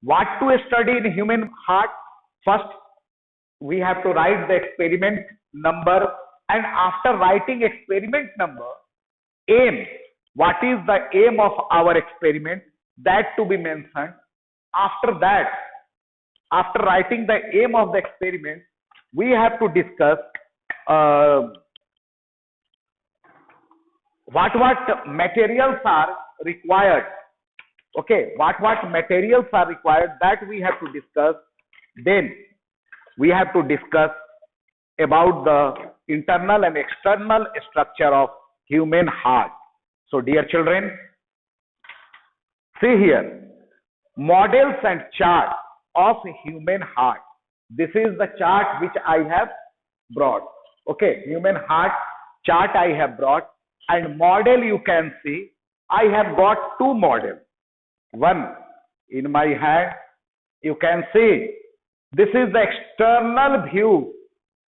What to study in human heart? First, we have to write the experiment number, and after writing experiment number, aim. What is the aim of our experiment? That to be mentioned. After that, after writing the aim of the experiment, we have to discuss uh, what materials are required. Okay, what materials are required, that we have to discuss. Then we have to discuss about the internal and external structure of human heart. So dear children, see here, models and chart of human heart. This is the chart which I have brought. Okay, human heart chart I have brought, and model you can see. I have got two models. One in my hand, you can see this is the external view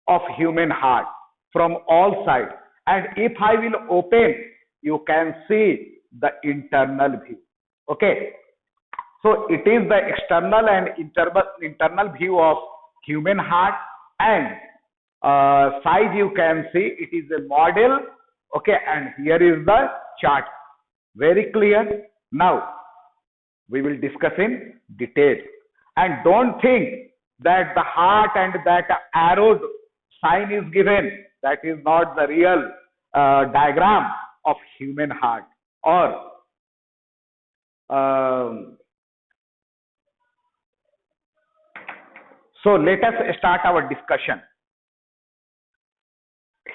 of human heart from all sides, and if I will open, you can see the internal view. Okay, so it is the external and internal view of human heart, and size you can see it is a model. Okay, and here is the chart. Very clear. Now we will discuss in detail, and don't think that the heart and that arrow sign is given. That is not the real diagram of human heart. Or so let us start our discussion.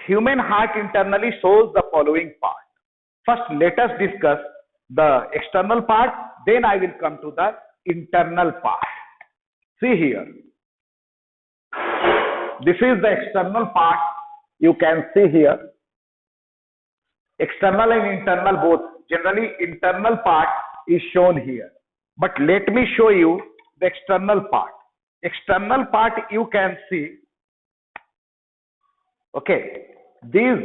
Human heart internally shows the following part. First, let us discuss the external part, then I will come to the internal part. See here. This is the external part. You can see here. External and internal both. Generally, internal part is shown here. But let me show you the external part. External part you can see. Okay. These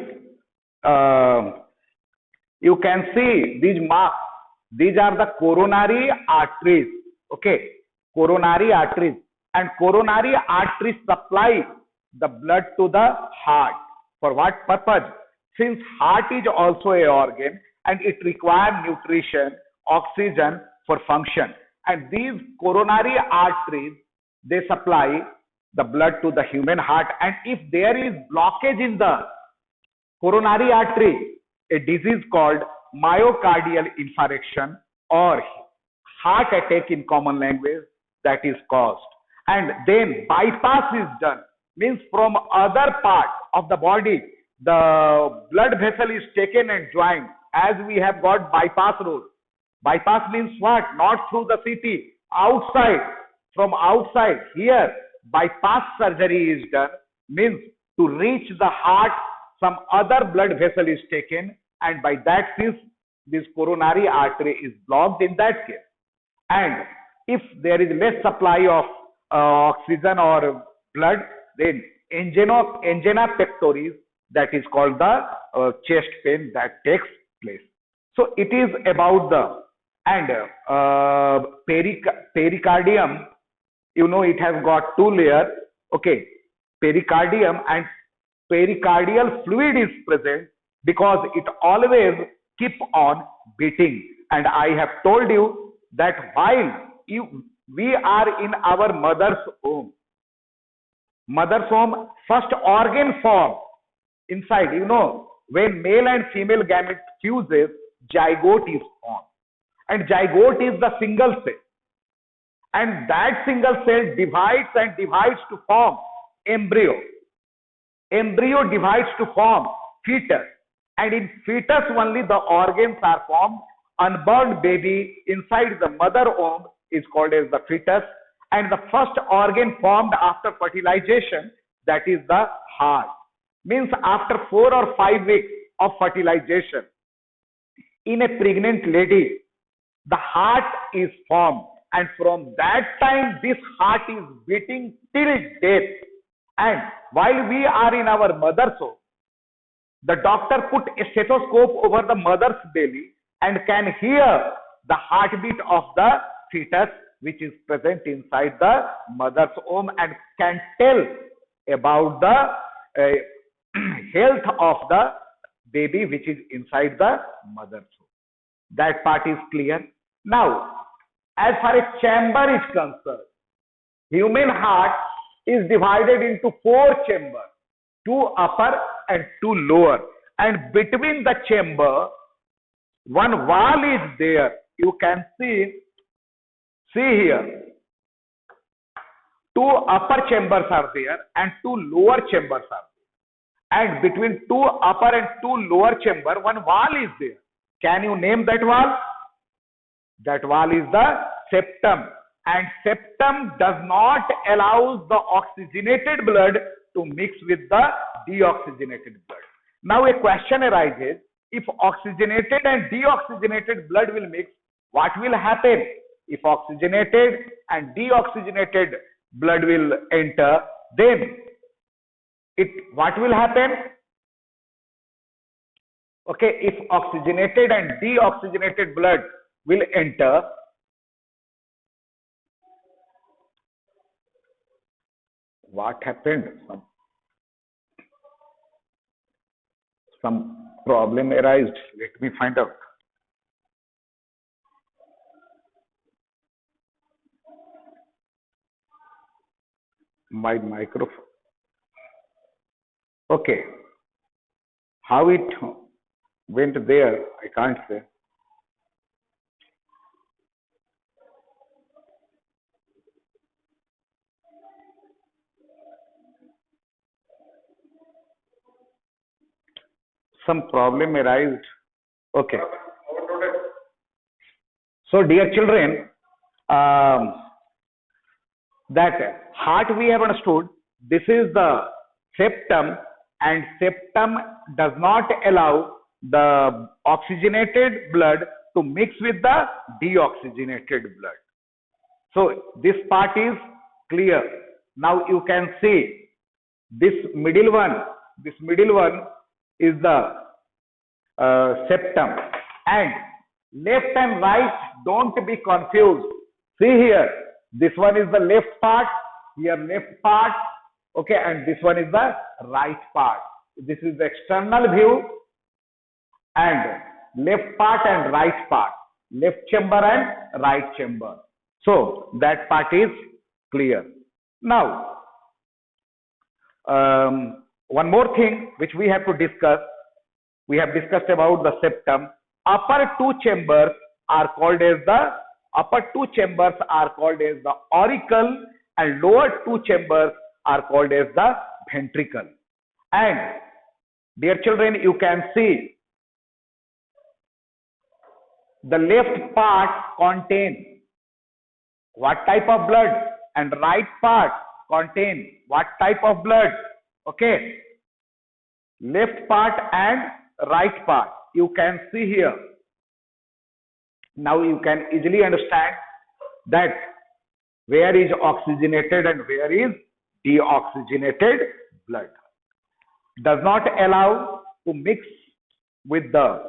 you can see these marks. These are the coronary arteries. Okay, coronary arteries, and coronary arteries supply the blood to the heart. For what purpose? Since heart is also a organ and it requires nutrition, oxygen for function, and these coronary arteries, they supply the blood to the human heart. And if there is blockage in the coronary artery, a disease called myocardial infarction or heart attack in common language, that is caused. And then bypass is done, means from other part of the body the blood vessel is taken and joined, as we have got bypass road. Bypass means what? Not through the city, outside, from outside. Here bypass surgery is done, means to reach the heart some other blood vessel is taken, and by that means this coronary artery is blocked in that case. And if there is less supply of oxygen or blood, then angina pectoris, that is called the chest pain that takes place. So it is about the, and pericardium, you know, it has got two layers. Okay, pericardium, and pericardial fluid is present because it always keep on beating. And I have told you that while we are in our mother's womb, first organ form inside, you know, when male and female gamete fuses, zygote is formed, and zygote is the single cell, and that single cell divides and divides to form embryo. Embryo divides to form fetus, and in fetus only the organs are formed. Unborn baby inside the mother womb is called as the fetus, and the first organ formed after fertilization, that is the heart. Means after 4 or 5 weeks of fertilization in a pregnant lady, the heart is formed, and from that time this heart is beating till death. And while we are in our mother's womb, the doctor put a stethoscope over the mother's belly and can hear the heartbeat of the fetus, which is present inside the mother's womb and can tell about the health of the baby which is inside the mother's womb. That part is clear. Now, as far as chamber is concerned, human heart is divided into 4 chambers, 2 upper and 2 lower. And between the chamber, one wall is there. You can see here, 2 upper chambers are there and 2 lower chambers are there. And between 2 upper and 2 lower chamber, one wall is there. Can you name that wall? That wall is the septum. And septum does not allow the oxygenated blood to mix with the deoxygenated blood. Now a question arises, if oxygenated and deoxygenated blood will mix, what will happen? If oxygenated and deoxygenated blood will enter, then what will happen? Okay, if oxygenated and deoxygenated blood will enter, what happened? Some problem arose. Let me find out. My microphone. Okay. How it went there, I can't say. Some problem arised. Okay. So, dear children, that heart we have understood, this is the septum, and septum does not allow the oxygenated blood to mix with the deoxygenated blood. So, this part is clear. Now, you can see this middle one is the septum, and left and right, don't be confused. See here, this one is the left part, here left part, okay, and this one is the right part. This is the external view, and left part and right part, left chamber and right chamber. So that part is clear. Now, one more thing which we have to discuss. We have discussed about the septum. Upper 2 chambers are called as the auricle, and lower 2 chambers are called as the ventricle. And dear children, you can see the left part contains what type of blood, and right part contains what type of blood. Okay, left part and right part, you can see here. Now you can easily understand that where is oxygenated and where is deoxygenated blood. Does not allow to mix with the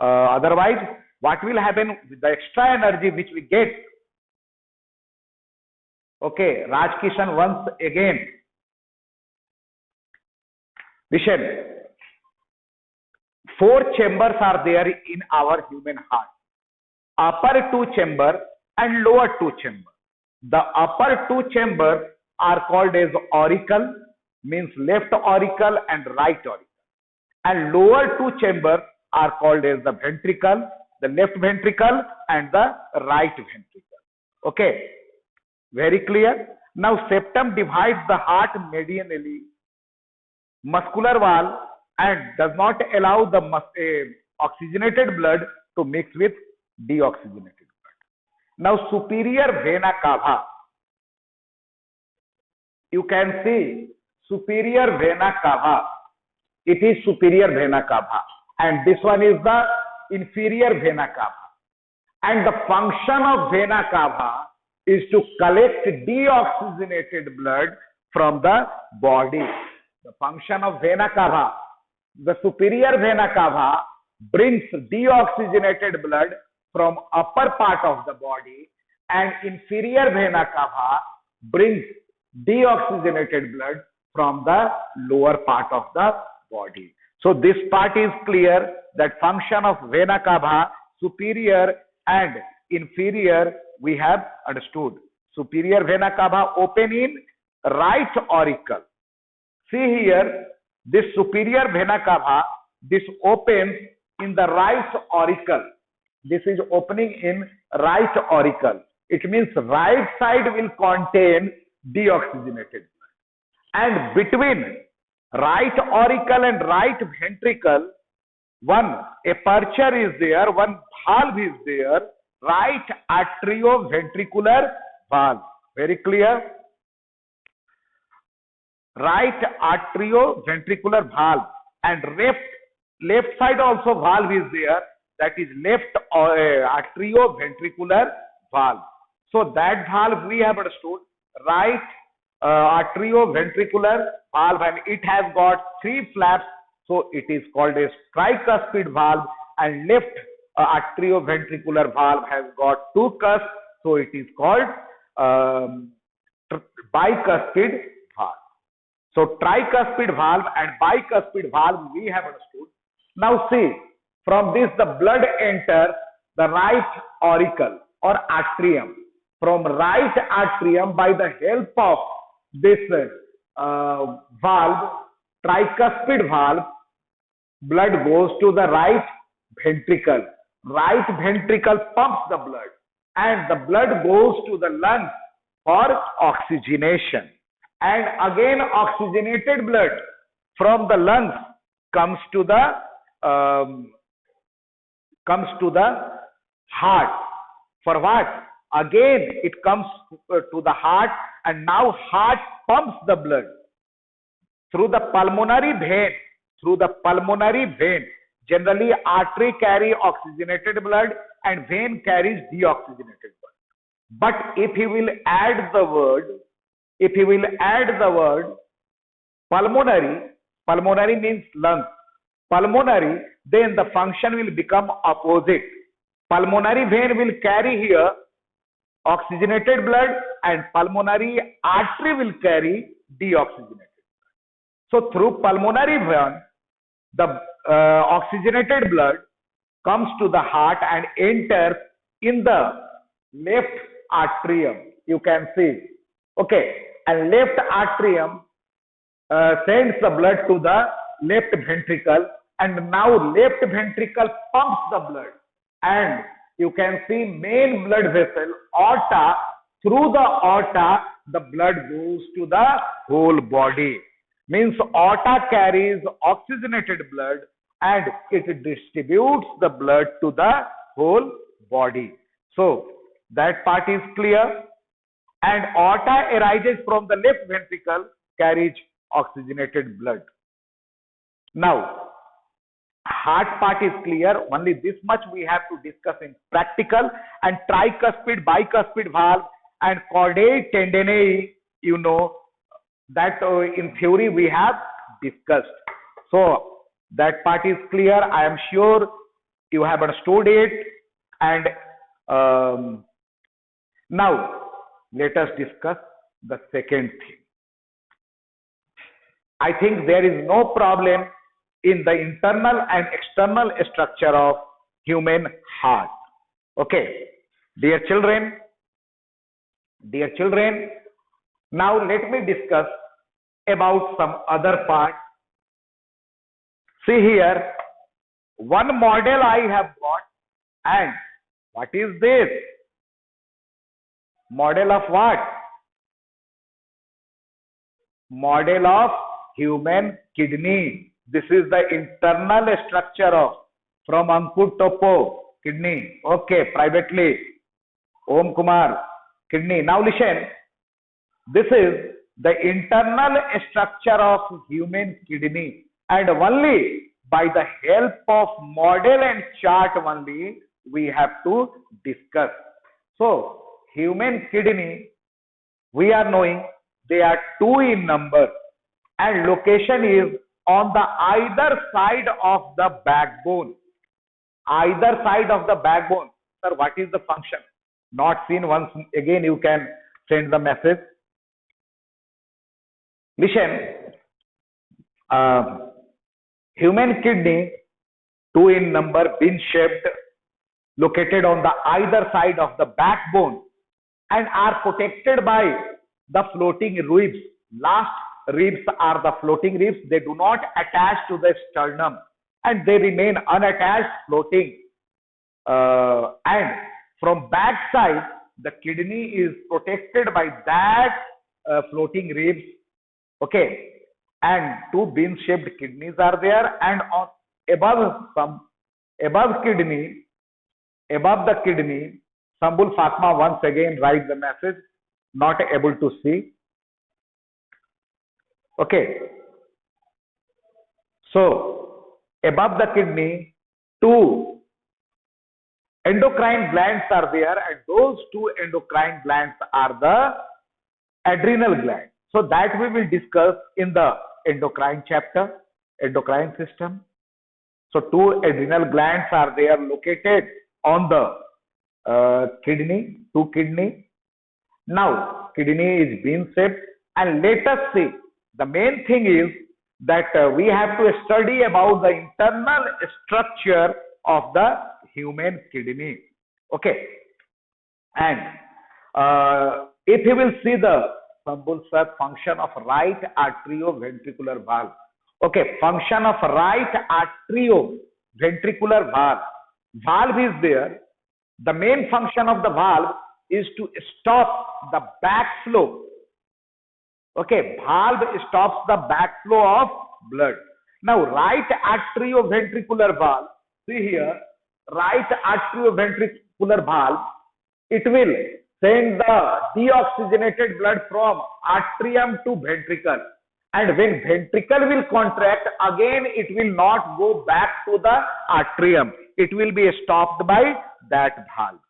otherwise what will happen with the extra energy which we get. Okay, Raj Kishan once again. Listen, 4 chambers are there in our human heart. Upper 2 chamber and lower 2 chamber. The upper 2 chambers are called as auricle, means left auricle and right auricle. And lower 2 chambers are called as the ventricle, the left ventricle and the right ventricle. Okay, very clear. Now septum divides the heart medianally, muscular wall, and does not allow the oxygenated blood to mix with deoxygenated blood. Now superior vena cava. You can see superior vena cava. It is superior vena cava, and this one is the inferior vena cava. And the function of vena cava is to collect deoxygenated blood from the body. The function of vena cava, the superior vena cava brings deoxygenated blood from upper part of the body, and inferior vena cava brings deoxygenated blood from the lower part of the body. So this part is clear, that function of vena cava, superior and inferior, we have understood. Superior vena cava open in right auricle. See here, this superior vena cava, this opens in the right auricle. This is opening in right auricle. It means right side will contain deoxygenated blood. And between right auricle and right ventricle, one aperture is there, one valve is there, right atrioventricular valve. Very clear? Right atrioventricular valve, and left side also valve is there, that is left atrioventricular valve. So that valve we have understood, right atrioventricular valve, and it has got three flaps, so it is called a tricuspid valve, and left atrioventricular valve has got two cusps, so it is called bicuspid valve. So tricuspid valve and bicuspid valve we have understood. Now see, from this the blood enters the right auricle or atrium. From right atrium, by the help of this valve, tricuspid valve, blood goes to the right ventricle. Right ventricle pumps the blood, and the blood goes to the lungs for oxygenation. And again oxygenated blood from the lungs comes to the heart. For what? Again it comes to the heart, and now heart pumps the blood through the pulmonary vein. Through the pulmonary vein, generally artery carry oxygenated blood and vein carries deoxygenated blood. But if he will add the word pulmonary, pulmonary means lungs, pulmonary, then the function will become opposite. Pulmonary vein will carry here oxygenated blood, and pulmonary artery will carry deoxygenated blood. So through pulmonary vein, the oxygenated blood comes to the heart and enters in the left atrium. You can see, okay, and left atrium sends the blood to the left ventricle, and now left ventricle pumps the blood, and you can see main blood vessel aorta. Through the aorta the blood goes to the whole body. Means aorta carries oxygenated blood and it distributes the blood to the whole body. So that part is clear. And aorta arises from the left ventricle, carries oxygenated blood. Now heart part is clear. Only this much we have to discuss in practical. And tricuspid, bicuspid valve and chordae tendineae, you know, that in theory we have discussed. So that part is clear. I am sure you have understood it. And now let us discuss the second thing. I think there is no problem in the internal and external structure of human heart. Okay, dear children, now let me discuss about some other part. See here, one model I have got, and what is this? Model of what? Model of human kidney. This is the internal structure of, from Ankur Topo, kidney. Okay, privately, Om Kumar, kidney. Now listen, this is the internal structure of human kidney, and only by the help of model and chart only we have to discuss. So human kidney, we are knowing they are two in number, and location is on the either side of the backbone. Either side of the backbone. Sir, what is the function? Not seen, once again you can send the message. Listen, uh, human kidney, two in number, bean shaped, located on the either side of the backbone and are protected by the floating ribs. Last ribs are the floating ribs. They do not attach to the sternum and they remain unattached, floating. And from back side, the kidney is protected by that floating ribs. Okay, and two bean-shaped kidneys are there, and on above kidney, above the kidney, Sambul Fatma once again write the message, not able to see. Okay, so above the kidney, two endocrine glands are there, and those two endocrine glands are the adrenal glands. So that we will discuss in the endocrine chapter, endocrine system. So two adrenal glands are there located on the kidney, two kidney. Now kidney is bean shaped, and let us see. The main thing is that we have to study about the internal structure of the human kidney. Okay, and if you will see the Sambul sir, function of right atrioventricular valve. Okay, function of right atrioventricular valve. Valve is there. The main function of the valve is to stop the backflow. Okay, valve stops the backflow of blood. Now, right atrioventricular valve, see here, right atrioventricular valve, it will send the deoxygenated blood from atrium to ventricle. And when ventricle will contract, again it will not go back to the atrium. It will be stopped by that valve.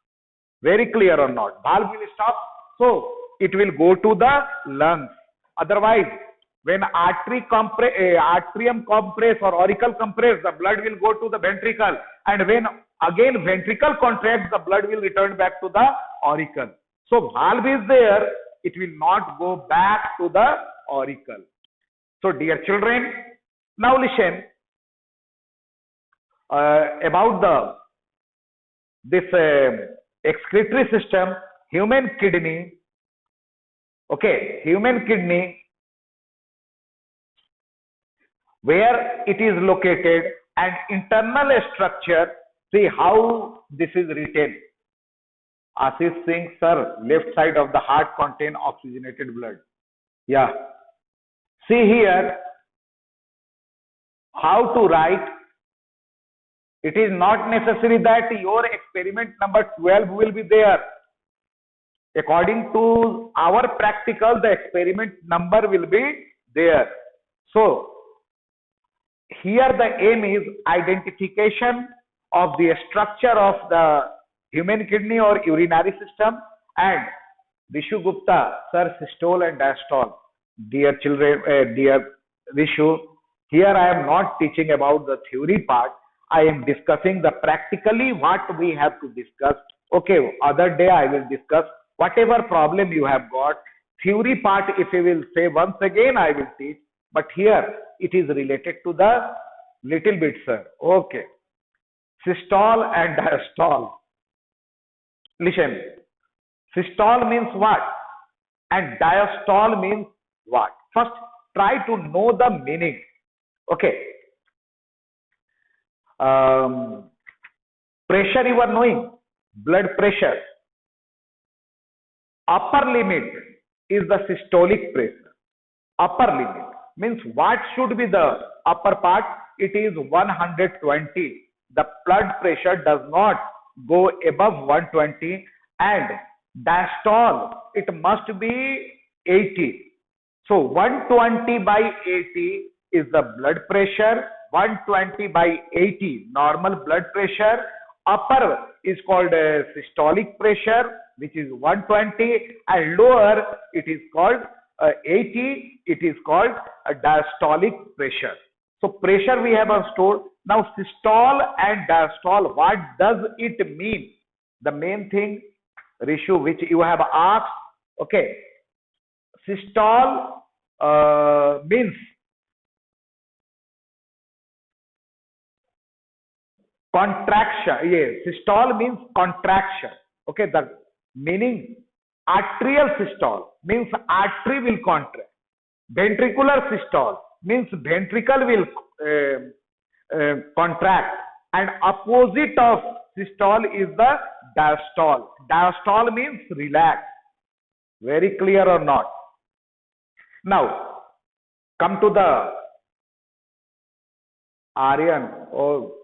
Very clear or not? Valve will stop, so it will go to the lungs. Otherwise, when atrium compress or auricle compress, the blood will go to the ventricle. And when again ventricle contracts, the blood will return back to the auricle. So valve is there, it will not go back to the auricle. So dear children, now listen about this excretory system, human kidney. Okay, human kidney, where it is located and internal structure. See how this is written. Ashish Singh sir, left side of the heart contain oxygenated blood. Yeah. See here how to write. It is not necessary that your experiment number 12 will be there. According to our practical, the experiment number will be there. So here the aim is identification of the structure of the human kidney or urinary system, and Vishu Gupta, sir, systole and diastole. Dear children, dear Vishu, here I am not teaching about the theory part. I am discussing the practically what we have to discuss. Okay, other day I will discuss whatever problem you have got. Theory part, if you will say once again, I will teach. But here it is related to the little bit, sir. Okay. Systole and diastole. Listen. Systole means what? And diastole means what? First, try to know the meaning. Okay. Pressure you are knowing. Blood pressure. Upper limit is the systolic pressure. Upper limit means what should be the upper part? It is 120. The blood pressure does not go above 120, and diastole, it must be 80. So 120 by 80 is the blood pressure. 120 by 80 normal blood pressure. Upper is called systolic pressure, which is 120, and lower it is called 80. It is called a diastolic pressure. So pressure we have stored. Now systole and diastole, what does it mean? The main thing, Rishu, which you have asked. Okay, systole means contraction. Yes, systole means contraction. Okay, the meaning arterial systole means artery will contract. Ventricular systole means ventricle will contract, and opposite of systole is the diastole. Diastole means relax. Very clear or not? Now, come to the Aryan. Oh,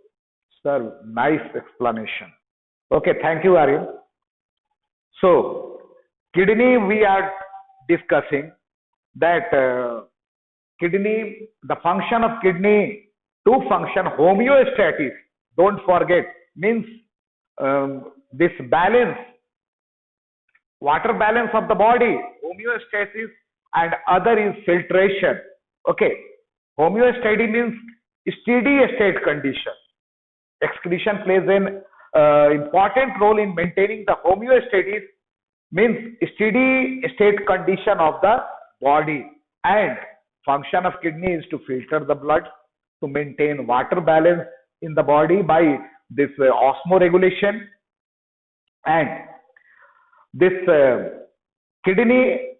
sir, nice explanation. Okay, thank you, Aryan. So, kidney, we are discussing that kidney, the function of kidney to function homeostasis. Don't forget, means this balance, water balance of the body, homeostasis, and other is filtration. Okay, homeostasis means steady state condition. Excretion plays an important role in maintaining the homeostasis, means steady state condition of the body, and function of kidney is to filter the blood to maintain water balance in the body by this osmoregulation. And this kidney,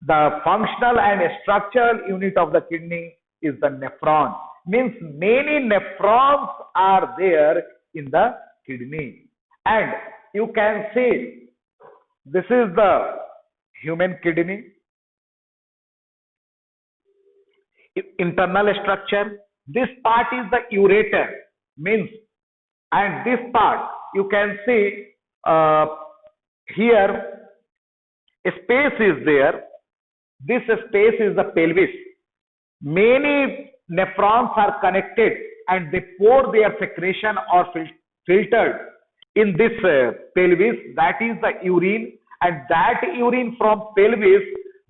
the functional and structural unit of the kidney is the nephron, means many nephrons are there in the kidney. And you can see this is the human kidney. Internal structure, this part is the ureter, means, and this part you can see here a space is there. This space is the pelvis. Many nephrons are connected and they pour their secretion or filtered in this pelvis, that is the urine, and that urine from pelvis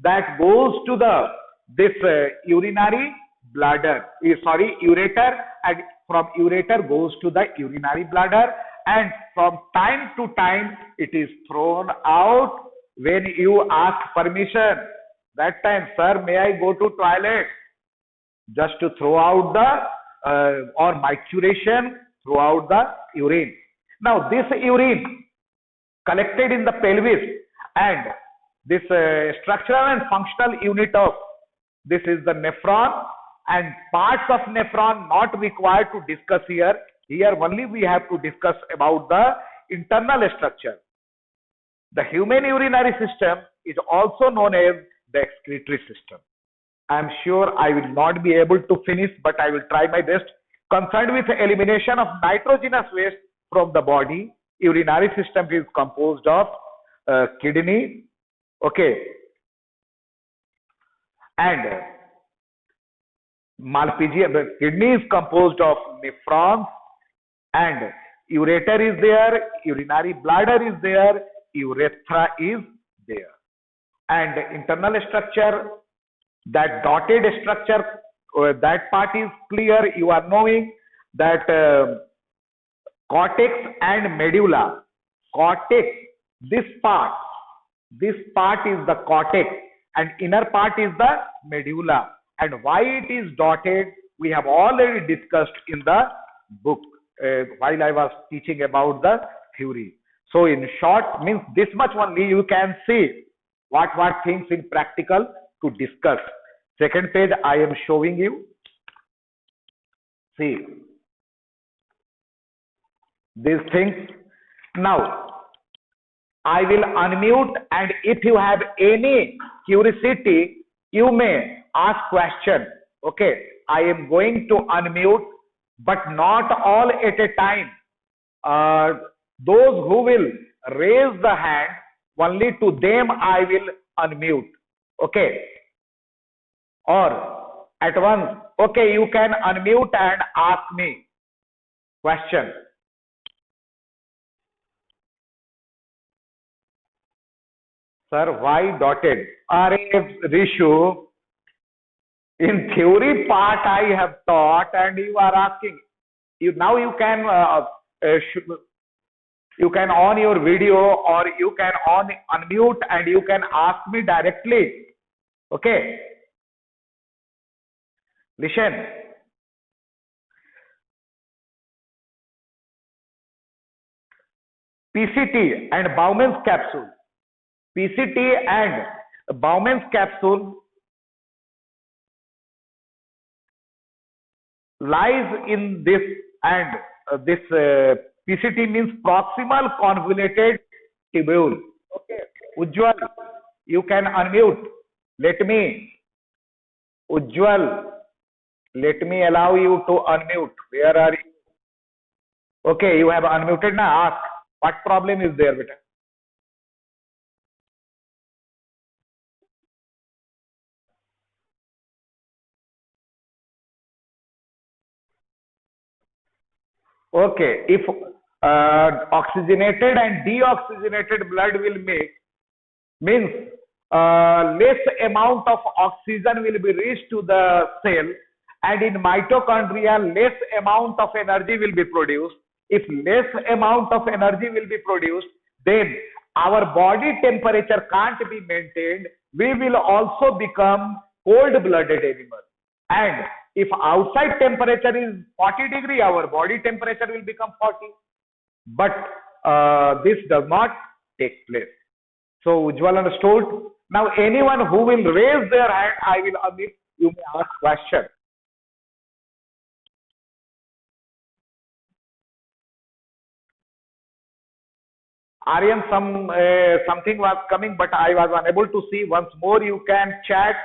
that goes to the this urinary bladder, ureter, and from ureter goes to the urinary bladder, and from time to time it is thrown out when you ask permission. That time, sir, may I go to toilet? Just to throw out the or micturition, throw out the urine. Now this urine collected in the pelvis, and this structural and functional unit of this is the nephron, and parts of nephron not required to discuss here. Here only we have to discuss about the internal structure. The human urinary system is also known as the excretory system. I am sure I will not be able to finish, but I will try my best. Concerned with the elimination of nitrogenous waste from the body, urinary system is composed of kidney, okay, and Malpighian. The kidney is composed of nephrons, and ureter is there, urinary bladder is there, urethra is there, and internal structure, that dotted structure, that part is clear. You are knowing that cortex and medulla. Cortex, this part is the cortex, and inner part is the medulla. And why it is dotted, we have already discussed in the book while I was teaching about the theory. So in short, means this much only you can see what things in practical to discuss. Second page I am showing you. See these things. Now I will unmute, and if you have any curiosity, you may ask question. Okay, I am going to unmute, but not all at a time. Those who will raise the hand, only to them I will unmute. Okay, or at once. Okay, you can unmute and ask me question. Sir, why dotted? Rishu, in theory part I have taught, and you are asking. Now you can You can on your video or you can on unmute and you can ask me directly. Okay. Listen. PCT and Bowman's capsule. PCT and Bowman's capsule lies in this, and this PCT means proximal convoluted tubule. Okay. Ujjwal, you can unmute. Let me, Ujjwal, let me allow you to unmute. Where are you? Okay, you have unmuted now. Ask. What problem is there, beta? Okay, if oxygenated and deoxygenated blood will mix, means less amount of oxygen will be reached to the cell, and in mitochondria less amount of energy will be produced. If less amount of energy will be produced, then our body temperature can't be maintained. We will also become cold-blooded animal. And if outside temperature is 40 degree, our body temperature will become 40. But this does not take place. So Ujjwal understood. Now anyone who will raise their hand, I will unmute. You may ask question. Aryan, something was coming, but I was unable to see. Once more, you can chat